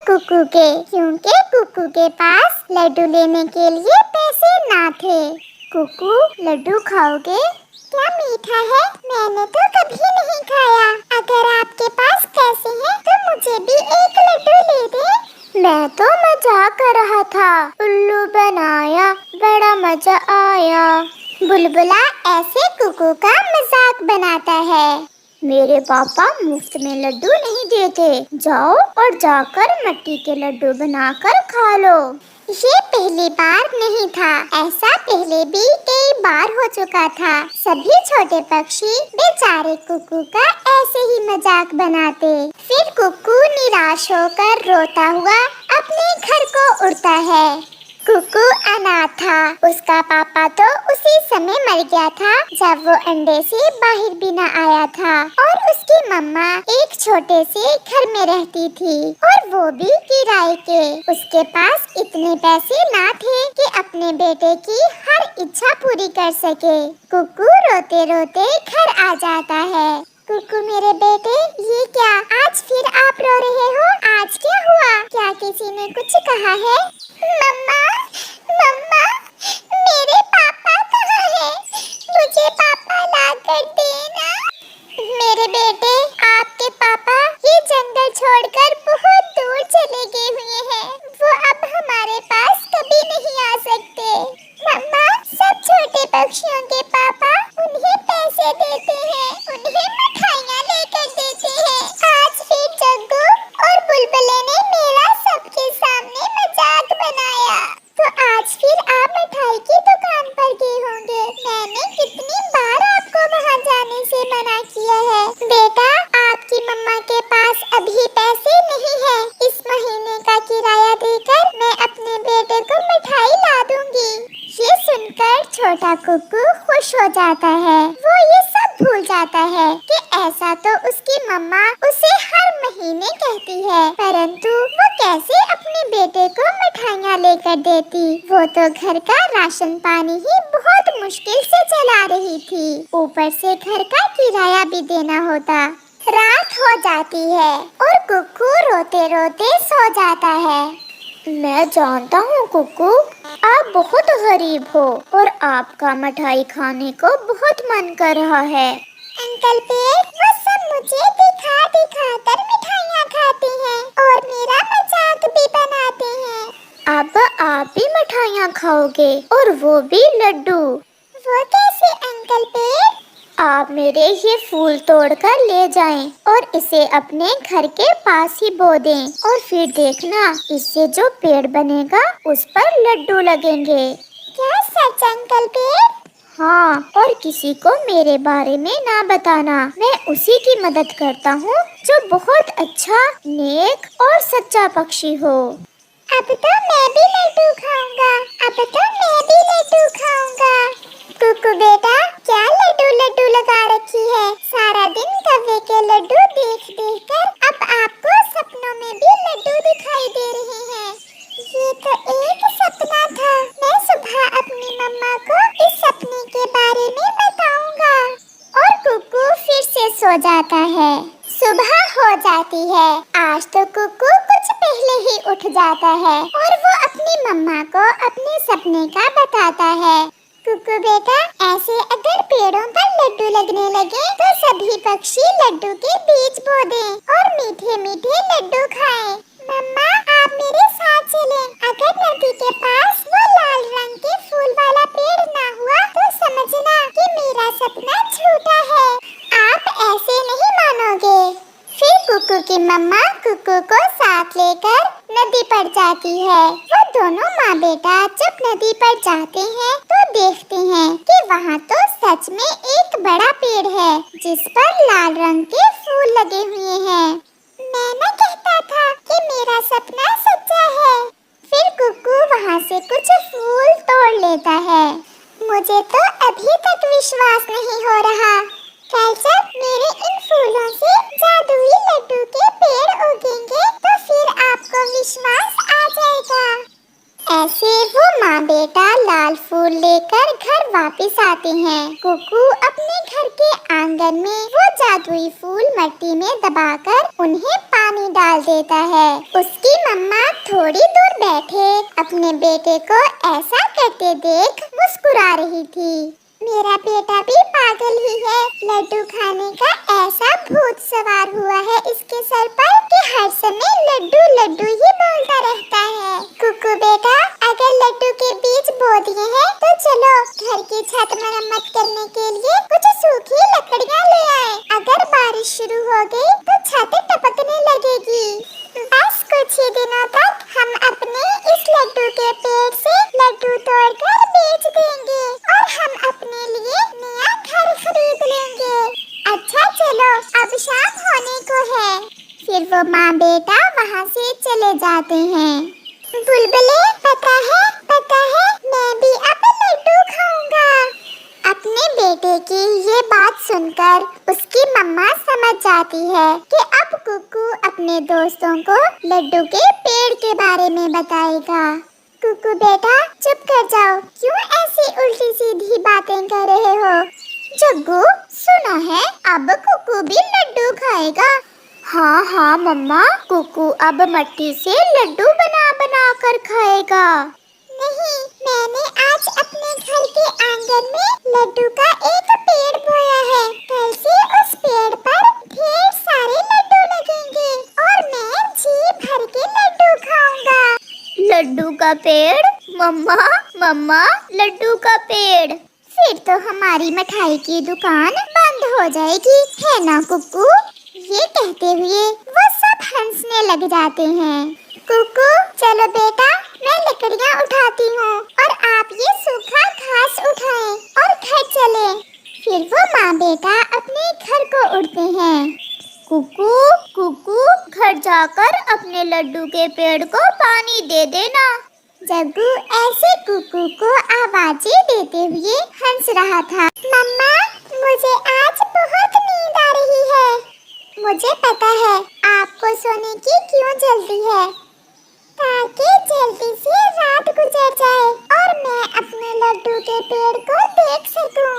कुकू के, क्योंकि कुकू के पास लड्डू लेने के लिए पैसे ना थे। कुकू, लड्डू खाओगे? क्या मीठा है? मैंने तो कभी नहीं खाया। अगर आपके पास पैसे हैं तो मुझे भी एक लड्डू ले दे। मैं तो मजाक कर रहा था, उल्लू बनाया, बड़ा मजा आया। बुलबुला ऐसे कुकू का मजाक बनाता है। मेरे पापा मुफ्त में लड्डू नहीं देते, जाओ और जाकर मिट्टी के लड्डू बनाकर खा लो। ये पहली बार नहीं था, ऐसा पहले भी कई बार हो चुका था। सभी छोटे पक्षी बेचारे कुकू का ऐसे ही मजाक बनाते। फिर कुकू निराश होकर रोता हुआ अपने घर को उड़ता है। कुकू अनाथ था, उसका पापा तो उसी समय मर गया था जब वो अंडे से बाहर भी न आया था, और उसकी मम्मा एक छोटे से घर में रहती थी, और वो भी किराए के। उसके पास इतने पैसे ना थे कि अपने बेटे की हर इच्छा पूरी कर सके। कुकू रोते रोते घर आ जाता है। कुकू मेरे बेटे, ये क्या आज फिर आप रो रहे हो? आज क्या हुआ? क्या किसी ने कुछ कहा है? मम्मा, मम्मा, मेरे पापा कहाँ हैं? मुझे पापा ला कर देना। मेरे बेटे, आपके पापा ये जंगल छोड़कर बहुत दूर चले गए हुए हैं। वो अब हमारे पास कभी नहीं आ सकते। मम्मा, सब छोटे पक्षियों के पापा उन्हें पैसे देते हैं, उन्हें मिठाइयाँ लेकर देते हैं। आज फिर जग्गू और बुलबुले ने मेरा सबके सामने मजाक बनाया, तो आज फिर आप मिठाई की दुकान पर गए होंगे। मैंने कितनी बार आपको वहाँ जाने से मना किया है। बेटा, आपकी मम्मा के पास अभी पैसे नहीं है। इस महीने का किराया देकर मैं अपने बेटे को मिठाई ला दूंगी। ये सुनकर छोटा कुकू खुश हो जाता है। वो ये सब भूल जाता है कि ऐसा तो उसकी मम्मा उसे हर महीने कहती है, परंतु वो कैसे अपने बेटे को मिठाइयाँ लेकर देती। वो तो घर का राशन पानी ही बहुत मुश्किल से चला रही थी, ऊपर से घर का किराया भी देना होता। रात हो जाती है और कुकू रोते रोते सो जाता है। मैं जानता हूँ कुकू, आप बहुत गरीब हो और आपका मिठाई खाने को बहुत मन कर रहा है। अंकल पेड़, वो सब मुझे दिखा दिखा कर मिठाइयाँ खाते हैं और मेरा मजाक भी बनाते हैं। अब आप भी मिठाइयाँ खाओगे, और वो भी लड्डू। वो कैसे अंकल पेड़? आप मेरे ये फूल तोड़कर ले जाएं और इसे अपने घर के पास ही बो दें, और फिर देखना इससे जो पेड़ बनेगा उस पर लड्डू लगेंगे। क्या सच अंकल पेड़? हाँ, और किसी को मेरे बारे में ना बताना। मैं उसी की मदद करता हूँ जो बहुत अच्छा, नेक और सच्चा पक्षी हो। अब तो मैं भी लड्डू खाऊंगा। अब तो मैं भी लड्डू खाऊंगा। कुकू बेटा, क्या लड्डू लड्डू लगा रखी है? सारा दिन कव्वे के लड्डू देख देख कर अब आपको सपनों में भी लड्डू दिखाई दे रहे हैं। ये तो एक सपना था। मैं सुबह अपनी मम्मा को इस सपने के बारे में बताऊंगा। और कुकू फिर से सो जाता है। सुबह हो जाती है। आज तो कुकू कुछ पहले ही उठ जाता है और वो अपनी मम्मा को अपने सपने का बताता है। कुकू बेटा, ऐसे अगर पेड़ों पर लड्डू लगने लगे तो सभी पक्षी लड्डू के बीज बो दें और मीठे मीठे लड्डू खाएं। मम्मा, आप मेरे साथ चलें। अगर नदी के पास वो लाल रंग के फूल वाला पेड़ ना हुआ तो समझना कि मेरा सपना झूठा है। आप ऐसे नहीं मानोगे। फिर कुकू की मम्मा कुकू को साथ लेकर नदी पर जाती है। वो दोनों माँ बेटा जब नदी पर जाते हैं तो देखते हैं कि वहाँ तो सच में एक बड़ा पेड़ है जिस पर लाल रंग के फूल लगे हुए हैं। मैं न कहता था कि मेरा सपना सच्चा है। फिर कुकू वहाँ से कुछ फूल तोड़ लेता है। मुझे तो अभी तक विश्वास नहीं हो रहा। कल जब मेरे इन फूलों से जादुई लड्डू के पेड़ उगेंगे तो फिर आपको विश्वास आ जाएगा। ऐसे वो माँ बेटा लाल फूल लेकर घर वापस आते हैं। कुकू अपने घर के आंगन में वो जादुई फूल मिट्टी में दबाकर उन्हें पानी पानी डाल देता है। उसकी मम्मा थोड़ी दूर बैठे अपने बेटे को ऐसा करते देख मुस्कुरा रही थी। मेरा बेटा भी पागल ही है, लड्डू खाने का ऐसा भूत सवार हुआ है इसके सर पर कि हर समय लड्डू लड्डू ही बोलता रहता है। कुकू बेटा, अगर लड्डू के बीज बो दिए हैं तो चलो घर की छत मरम्मत करने के लिए कुछ सूखी लकड़ियाँ ले आए। अगर बारिश शुरू हो गई तो छत टपकने लगेगी। बस कुछ ही दिनों तक हम अपने इस लड्डू के पेड़ से लड्डू तोड़कर बेच देंगे और हम अपने लिए नया घर खरीद लेंगे। अच्छा चलो, अब शाम होने को है। फिर वो माँ बेटा वहाँ से चले जाते हैं। बुलबुले, पता है मैं भी अब लड्डू खाऊंगा। अपने बेटे की ये बात सुनकर उसकी मम्मा समझ जाती है कि अब कुकू अपने दोस्तों को लड्डू के पेड़ के बारे में बताएगा। कुकू बेटा, चुप कर जाओ, क्यों ऐसी उल्टी सीधी बातें कर रहे हो? जग्गू, सुना है अब कुकू भी लड्डू खाएगा। हाँ मम्मा, कुकू अब मट्टी से लड्डू बना बना कर खाएगा। नहीं, मैंने आज अपने घर के आंगन में लड्डू का एक पेड़ बोया है। कल से उस पेड़ पर ढेर सारे लड्डू लगेंगे और मैं जी भर के लड्डू खाऊंगा। लड्डू का पेड़? मम्मा, लड्डू का पेड़? फिर तो हमारी मिठाई की दुकान बंद हो जाएगी, है ना कुकू? ये कहते हुए वो सब हंसने लग जाते हैं। कुकू, चलो बेटा, मैं लकड़ियाँ उठाती हूँ और आप ये सूखा घास उठाएं और घर चले। फिर वो माँ बेटा अपने घर को उड़ते हैं। कुकू, घर जाकर अपने लड्डू के पेड़ को पानी दे देना। जग्गू ऐसे कुकू को आवाजें देते हुए हंस रहा था। मम्मा, मुझे आज बहुत नींद आ रही है। मुझे पता है आपको सोने की क्यों जल्दी है, ताकि जल्दी से रात गुजर जाए और मैं अपने लड्डू के पेड़ को देख सकूं।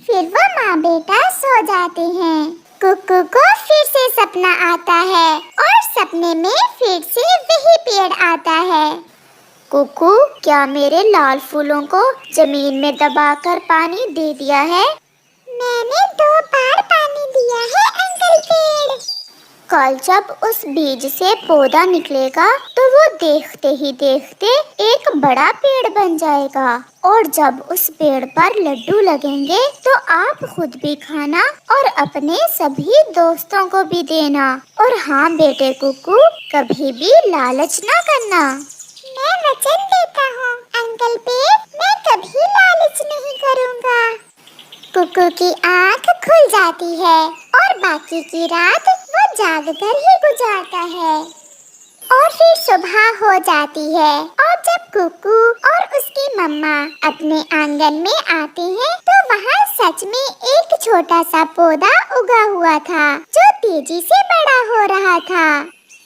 फिर वो माँ बेटा सो जाते हैं। कुकू को फिर से सपना आता है और सपने में फिर से वही पेड़ आता है। कुकू, क्या मेरे लाल फूलों को जमीन में दबाकर पानी दे दिया है? मैंने 2 बार पानी दिया है अंकल पेड़। कल जब उस बीज से पौधा निकलेगा तो वो देखते ही देखते एक बड़ा पेड़ बन जाएगा और जब उस पेड़ पर लड्डू लगेंगे तो आप खुद भी खाना और अपने सभी दोस्तों को भी देना। और हाँ बेटे कुकू, कभी भी लालच ना करना। मैं वचन देता हूँ अंकल पेड़, मैं कभी लालच नहीं करूँगा। कुकू की आँख खुल जाती है और बाकी की रात वो जाग कर ही गुजारता है। और फिर सुबह हो जाती है और जब कुकू और उसकी मम्मा अपने आंगन में आते हैं तो वहाँ सच में एक छोटा सा पौधा उगा हुआ था जो तेजी से बड़ा हो रहा था।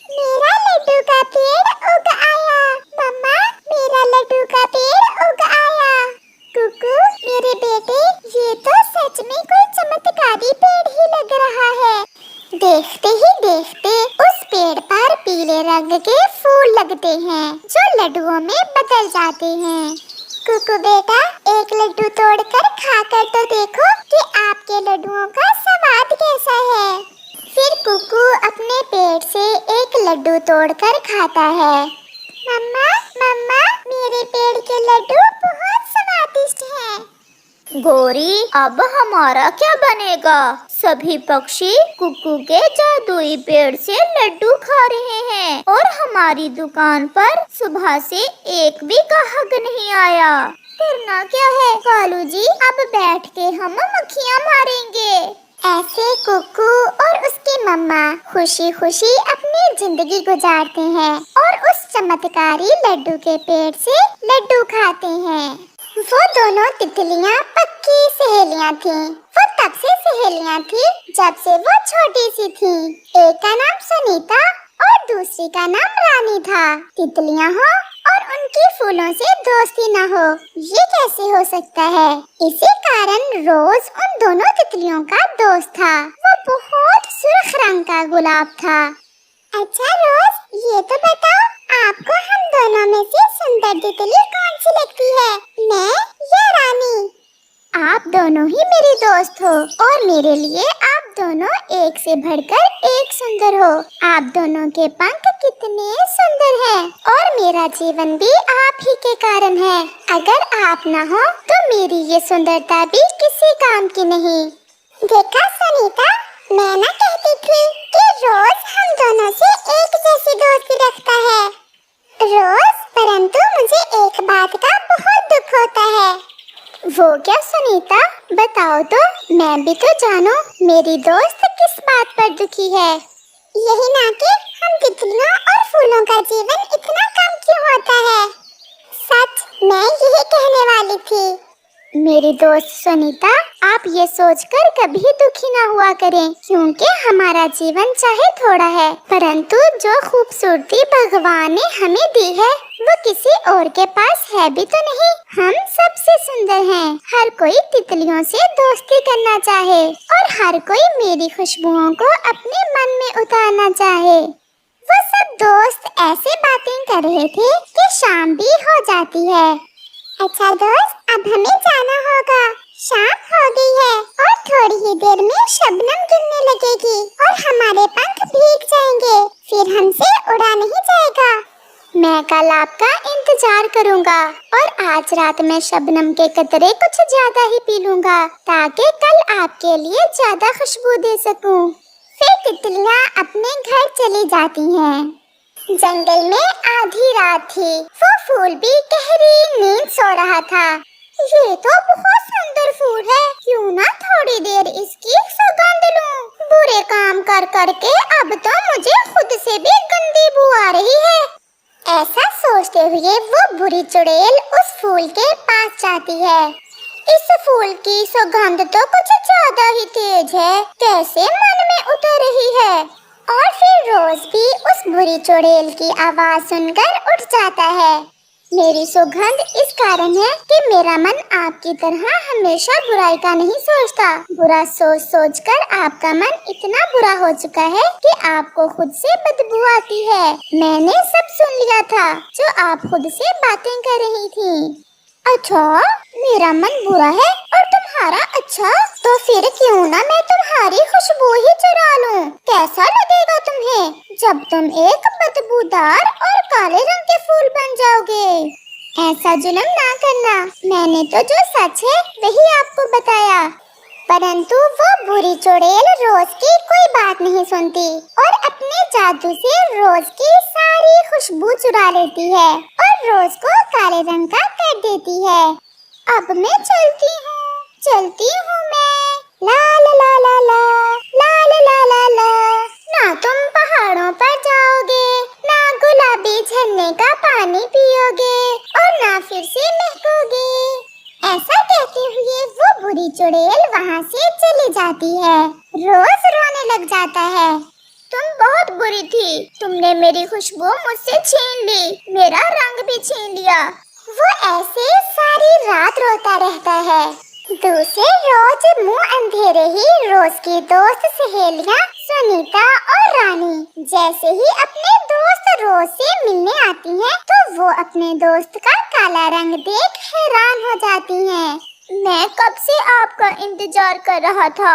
मेरा लड्डू का पेड़ उग आया। मम्मा, मेरा लड्डू का पेड़ उग आया। कुकू, मेरे बेटे, ये तो सच में कोई चमत्कारी पेड़ ही लग रहा है। देखते ही देखते उस पेड़ पर पीले रंग के फूल लगते हैं जो लड्डुओं में बदल जाते हैं। कुकू बेटा, एक लड्डू तोड़कर खाकर तो देखो कि आपके लड्डुओं का स्वाद कैसा है। फिर कुकू अपने पेट से एक लड्डू तोड़कर खाता है। मम्मा, मेरे पेड़ के लड्डू बहुत स्वादिष्ट हैं। गौरी, अब हमारा क्या बनेगा? सभी पक्षी कुकू के जादुई पेड़ से लड्डू खा रहे हैं और हमारी दुकान पर सुबह से एक भी ग्राहक नहीं आया। करना क्या है कालू जी, अब बैठ के हम मक्खियाँ मारेंगे। ऐसे कुकू और उसकी मम्मा खुशी खुशी अपनी जिंदगी गुजारते हैं और उस चमत्कारी लड्डू के पेड़ से लड्डू खाते हैं। वो दोनों तितलियाँ पक्की सहेलियाँ थीं। वो तब से सहेलियाँ थीं जब से वो छोटी सी थीं। एक का नाम सुनीता और दूसरी का नाम रानी था। तितलियाँ हो और उनकी फूलों से दोस्ती न हो, ये कैसे हो सकता है? इसी कारण रोज उन दोनों तितलियों का दोस्त था। वो बहुत सुर्ख रंग का गुलाब था। अच्छा रोज, ये तो बताओ, आपको हम दोनों में से सुंदर तितली कौन सी लगती है, मैं या रानी? आप दोनों ही मेरे दोस्त हो और मेरे लिए आप दोनों एक से बढ़कर एक सुंदर हो। आप दोनों के पंख कितने सुंदर हैं और मेरा जीवन भी आप ही के कारण है। अगर आप ना हो तो मेरी ये सुंदरता भी किसी काम की नहीं। देखा सुनीता, मैं ना कहती थी कि रोज हम दोनों से एक जैसी दोस्ती रखता है। रोज, परंतु मुझे एक बात का बहुत दुख होता है। वो क्या सुनीता, बताओ तो, मैं भी तो जानूं मेरी दोस्त किस बात पर दुखी है। यही ना कि हम तितलियों और फूलों का जीवन इतना कम क्यों होता है। सच, मैं यही कहने वाली थी। मेरी दोस्त सुनीता, आप ये सोचकर कभी दुखी ना हुआ करें, क्योंकि हमारा जीवन चाहे थोड़ा है, परंतु जो खूबसूरती भगवान ने हमें दी है वो किसी और के पास है भी तो नहीं। हम सबसे सुंदर हैं। हर कोई तितलियों से दोस्ती करना चाहे और हर कोई मेरी खुशबुओं को अपने मन में उतारना चाहे। वो सब दोस्त ऐसे बातें कर रहे थे कि शाम भी हो जाती है। अच्छा दोस्त, अब हमें जाना होगा। शाम हो गई है और थोड़ी ही देर में शबनम गिरने लगेगी और हमारे पंख भीग जाएंगे, फिर हमसे उड़ा नहीं जाएगा। मैं कल आपका इंतजार करूंगा और आज रात में शबनम के कतरे कुछ ज्यादा ही पी लूंगा ताकि कल आपके लिए ज्यादा खुशबू दे सकूं। फिर तितलियां अपने घर चली जाती हैं। जंगल में आधी रात थी। वो फूल भी गहरी नींद सो रहा था। ये तो बहुत सुंदर फूल है, क्यों ना थोड़ी देर इसकी सुगंध लूं। बुरे काम कर करके अब तो मुझे खुद से भी गंदी बू आ रही है। ऐसा सोचते हुए वो बुरी चुड़ैल उस फूल के पास जाती है। इस फूल की सुगंध तो कुछ ज्यादा ही तेज है, कैसे मन में उतर रही है। और फिर रोज भी उस बुरी चुड़ैल की आवाज सुनकर उठ जाता है। मेरी सुगंध इस कारण है कि मेरा मन आपकी तरह हमेशा बुराई का नहीं सोचता। बुरा सोच सोच कर आपका मन इतना बुरा हो चुका है कि आपको खुद से बदबू आती है। मैंने सब सुन लिया था जो आप खुद से बातें कर रही थी। अच्छा, मेरा मन बुरा है और तुम्हारा अच्छा, तो फिर क्यों ना मैं तुम्हारी खुशबू ही चुरा लूं। कैसा लगेगा तुम्हें जब तुम एक बदबूदार और काले रंग के फूल बन जाओगे। ऐसा जुल्म ना करना, मैंने तो जो सच है वही आपको बताया। परंतु वो बुरी चुड़ैल रोज की कोई बात नहीं सुनती और अपने जादू से रोज की सारी खुशबू चुरा लेती है और रोज को काले रंग का कर देती है। अब मैं चलती हूँ मैं। ला ला ला ला ला ला ला ला ला ला। ना तुम पहाड़ों पर जाओगे, ना गुलाबी झरने का पानी पियोगे और ना फिर से महकोगे। ऐसा कहते हुए वो बुरी चुड़ैल वहाँ से चली जाती है। रोज रोने लग जाता है। तुम बहुत बुरी थी, तुमने मेरी खुशबू मुझसे छीन ली, मेरा रंग भी छीन लिया। वो ऐसे सारी रात रोता रहता है। दूसरे रोज मुंह अंधेरे ही रोज की दोस्त सहेलियां सुनीता और रानी जैसे ही अपने दोस्त रोज से मिलने आती हैं, तो वो अपने दोस्त का काला रंग देख हैरान हो जाती हैं। मैं कब से आपका इंतजार कर रहा था।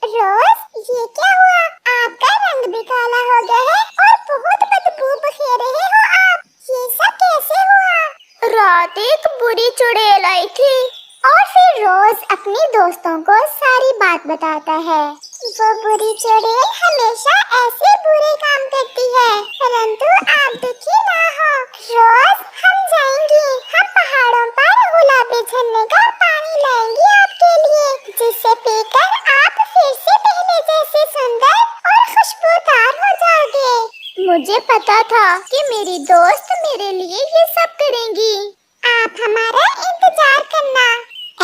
रोज, ये क्या हुआ? आपका रंग भी काला हो गया है और बहुत बदबू बखेर रहे हो आप। ये सब कैसे हुआ? रात एक बुरी चुड़ैल आई थी और फिर रोज अपने दोस्तों को सारी बात बताता है। वो बुरी चुड़ैल हमेशा ऐसे बुरे काम करती है, परंतु आप दुखी ना हो। रोज, हम जाएंगे, हम पहाड़ों पर गुलाबी झरने का पानी लाएंगे आपके लिए, जिसे पीकर आप फिर से पहले जैसे सुंदर और खुशबूदार हो जाओगे। मुझे पता था कि मेरी दोस्त मेरे लिए ये सब करेंगी। आप हमारा इंतजार करना।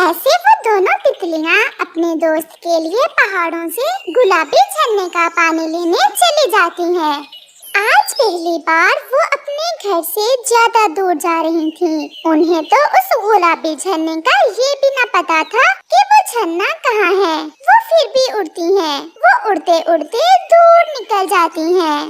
ऐसे वो दोनों तितलियां अपने दोस्त के लिए पहाड़ों से गुलाबी झरने का पानी लेने चली जाती हैं। आज पहली बार वो अपने घर से ज्यादा दूर जा रही थी। उन्हें तो उस गुलाबी झरने का ये भी न पता था कि वो झरना कहाँ है। वो फिर भी उड़ती हैं। वो उड़ते उड़ते दूर निकल जाती हैं।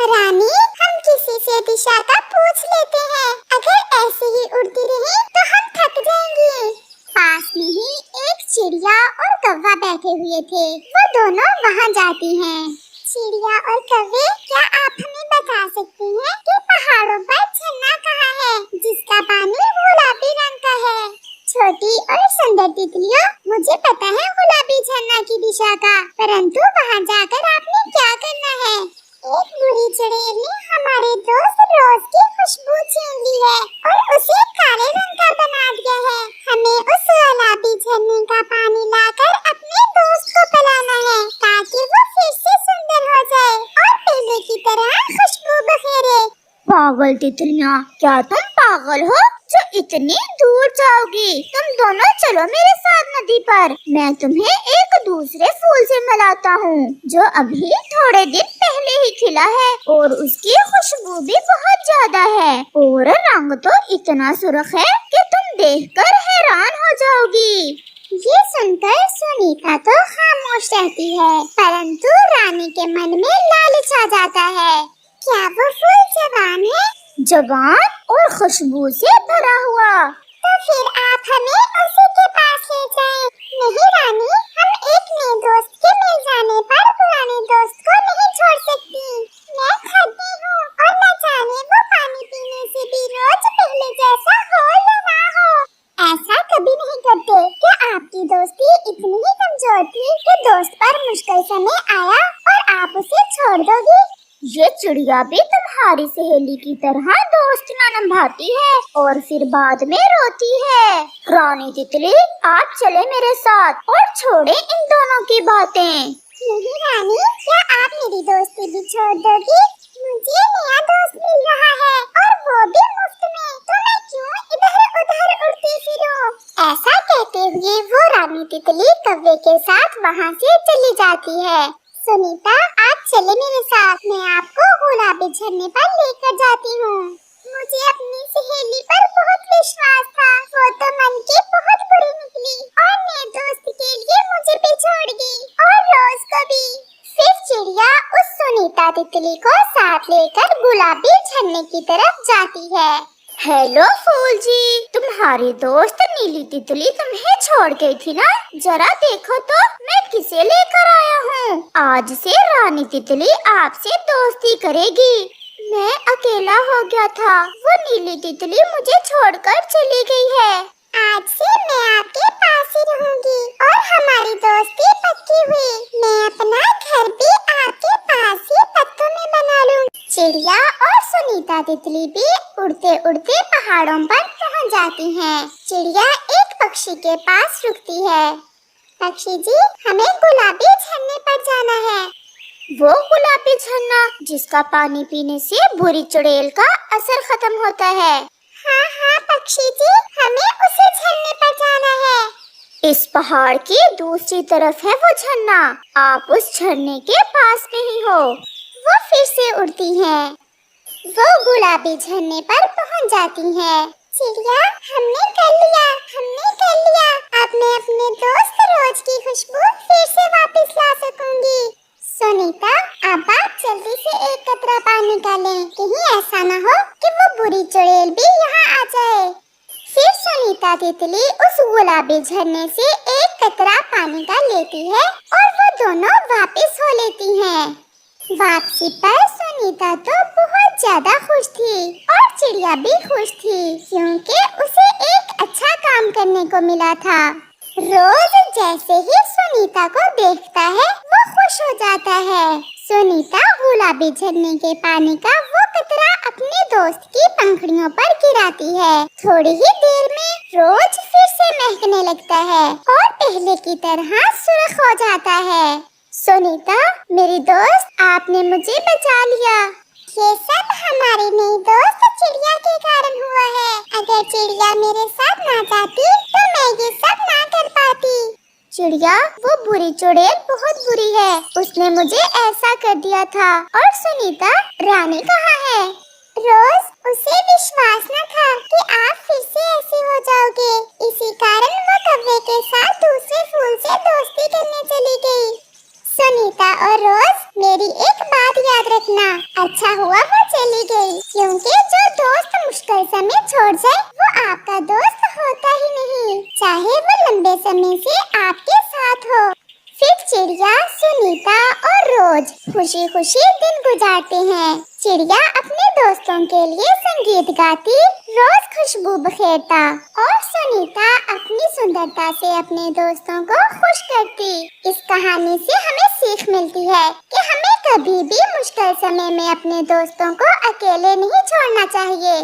रानी, हम किसी से दिशा का पूछ लेते हैं। अगर ऐसे ही उड़ती रही तो हम थक जाएंगी। पास में ही एक चिड़िया और कौवा बैठे हुए थे। वो दोनों वहाँ जाती हैं। चिड़िया और कौवे, क्या आप हमें बता सकती हैं कि पहाड़ों पर झरना कहाँ है जिसका पानी गुलाबी रंग का है? छोटी और सुंदर तितलियों, मुझे पता है गुलाबी झरना की दिशा का, परंतु वहाँ जाकर आपने क्या करना है? एक बुरी चुड़ैल ने हमारे दोस्त रोज की खुशबू छीन ली है और उसे काले रंग का बना दिया है। हमें उस गुलाबी झरने का पानी लाकर अपने दोस्त को पिलाना है ताकि वो फिर से सुंदर हो जाए और पहले की तरह खुशबू बखेरे। पागल तितलियाँ, क्या तुम पागल हो जो इतनी दूर जाओगी? तुम दोनों चलो मेरे साथ नदी पर। मैं तुम्हें एक दूसरे फूल से मिलाता हूँ जो अभी थोड़े दिन पहले ही खिला है और उसकी खुशबू भी बहुत ज्यादा है और रंग तो इतना सुर्ख है कि तुम देखकर हैरान हो जाओगी। ये सुनकर सुनीता तो खामोश रहती है, परंतु रानी के मन में लालच आ जाता है। क्या वो फूल जवान है? जवान और खुशबू से भरा हुआ। तो फिर आप हमें उसी के पास ले जाएं। नहीं रानी, हम एक नए दोस्त के मिल जाने पर पुराने दोस्त को नहीं छोड़ सकती। मैं खड़ी हूँ और न जाने वो पानी पीने से भी रोज पहले जैसा हो या ना हो। ऐसा कभी नहीं करते। क्या आपकी दोस्ती इतनी ही कमजोर थी कि दोस्त पर मुश्किल समय आया और आप उसे छोड़ दोगी? ये चिड़िया भी तुम्हारी सहेली की तरह दोस्तियाँ निभाती है और फिर बाद में रोती है। रानी तितली, आप चले मेरे साथ और छोड़े इन दोनों की बातें। नहीं रानी, क्या आप मेरी दोस्ती भी छोड़ दोगी? मुझे नया दोस्त मिल रहा है और वो भी मुफ्त में, तो मैं क्यों इधर उधर उड़ती फिरूं? ऐसा कहते हुए वो रानी तितली कौवे के साथ वहाँ से चली जाती है। सुनीता, आप चले मेरे साथ, मैं आपको गुलाबी झरने पर लेकर जाती हूँ। मुझे अपनी सहेली पर बहुत विश्वास था, वो तो मन की बहुत बुरी निकली और नए दोस्त के लिए मुझे भी छोड़ गई और रोज को भी। फिर चिड़िया उस सुनीता तितली को साथ लेकर गुलाबी झरने की तरफ जाती है। हेलो फूल जी, तुम्हारी दोस्त नीली तितली तुम्हें छोड़ गई थी ना? जरा देखो तो मैं किसे लेकर आया हूँ। आज से रानी तितली आपसे दोस्ती करेगी। मैं अकेला हो गया था, वो नीली तितली मुझे छोड़कर चली गई है। आज से मैं आपके पास ही रहूंगी और हमारी दोस्ती पक्की हुई। मैं अपना घर भी आपके पास ही पत्तों में बना लूं। चिड़िया और सुनीता तितली भी उड़ते उड़ते पहाड़ों पर पहुंच जाती हैं। चिड़िया एक पक्षी के पास रुकती है। पक्षी जी, हमें गुलाबी झरने पर जाना है। वो गुलाबी झरना जिसका पानी पीने से बुरी चुड़ैल का असर खत्म होता है। हाँ हाँ पक्षी जी, हमें उसी झरने पर जाना है। इस पहाड़ की दूसरी तरफ है वो झरना। आप उस झरने के पास में ही हो। वो फिर से उड़ती हैं। वो गुलाबी झरने पर पहुंच जाती हैं। चिड़िया, हमने कर लिया, हमने कर लिया। अब मैं अपने दोस्त रोज की खुशबू फिर से वापस ला सकूंगी। सुनीता, अब आप जल्दी से एक कतरा पानी का लें, कहीं ऐसा न हो कि वो बुरी चुड़ैल भी यहाँ आ जाए। फिर सुनीता तितली उस गुलाबी झरने से एक कतरा पानी का लेती है और वो दोनों वापस हो लेती हैं। वापसी पर सुनीता तो बहुत ज्यादा खुश थी और चिड़िया भी खुश थी क्योंकि उसे एक अच्छा काम करने को मिला था। रोज जैसे ही सुनीता को देखता है वो खुश हो जाता है। सुनीता गुलाबी झरने के पानी का वो कतरा अपने दोस्त की पंखुड़ियों पर गिराती है। थोड़ी ही देर में रोज फिर से महकने लगता है और पहले की तरह सुर्ख हो जाता है। सुनीता, मेरी दोस्त, आपने मुझे बचा लिया। ये सब हमारी नई दोस्त चिड़िया के कारण हुआ है। अगर चिड़िया मेरे साथ ना जाती तो मैं ये सब ना कर पाती। चिड़िया, वो बुरी चुड़ैल बहुत बुरी है, उसने मुझे ऐसा कर दिया था। और सुनीता, रानी कहाँ है? रोज, उसे विश्वास न था कि आप फिर से ऐसे हो जाओगे, इसी कारण वो कौवे के साथ दूसरे फूल से दोस्ती करने चली गई। सुनीता और रोज, मेरी एक बात याद रखना, अच्छा चिड़िया, सुनीता और रोज खुशी खुशी दिन गुजारते हैं। चिड़िया अपने दोस्तों के लिए संगीत गाती, रोज खुशबू बखेरता और सुनीता अपनी सुंदरता से अपने दोस्तों को खुश करती। इस कहानी से हमें सीख मिलती है कि हमें कभी भी मुश्किल समय में अपने दोस्तों को अकेले नहीं छोड़ना चाहिए।